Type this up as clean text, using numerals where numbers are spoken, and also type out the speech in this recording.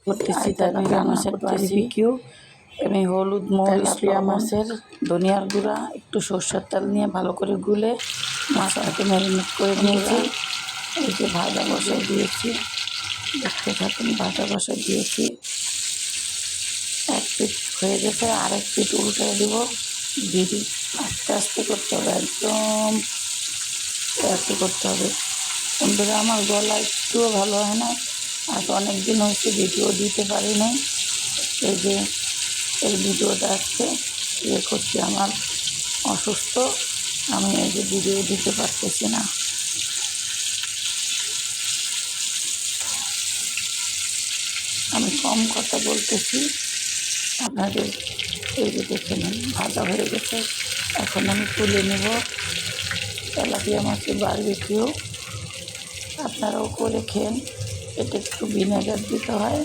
করতেছি, তেলাপিয়া মাছের বারবিকিউ। আমি হলুদ, মরিচ, তেলাপিয়া মাছের ধনিয়ার গুঁড়া, একটু সরষের তেল নিয়ে ভালো করে গুলে মাছটাকে ম্যারিনেট করে নিয়েছি। এই যে ভাজা বসায় দিয়েছি, দেখতে থাকুন। ভাজা বসায় দিয়েছি, এক পিঠ হয়ে গেছে, আরেক পিঠ উল্টে দেব। দিদি আস্তে আস্তে করতে হবে, একদম আস্তে করতে হবে বন্ধুরা। আমার গলা একটুও ভালো হয় না, আজ অনেক দিন হয়েছে ভিডিও দিতে পারি নাই। এই যে এই ভিডিওটা আজকে করছি, আমার অসুস্থ, আমি এই যে ভিডিও দিতে পারতেছি না। আমি কম কথা বলতেছি আপনাদের। এই যে দেখে নিন, ভাজা হয়ে গেছে। এখন আমি তুলে নেব তেলাপিয়া মাছের বারবিকিউ। আপনারাও করে খেন, এটা একটু ভিনেগার দিতে হয়।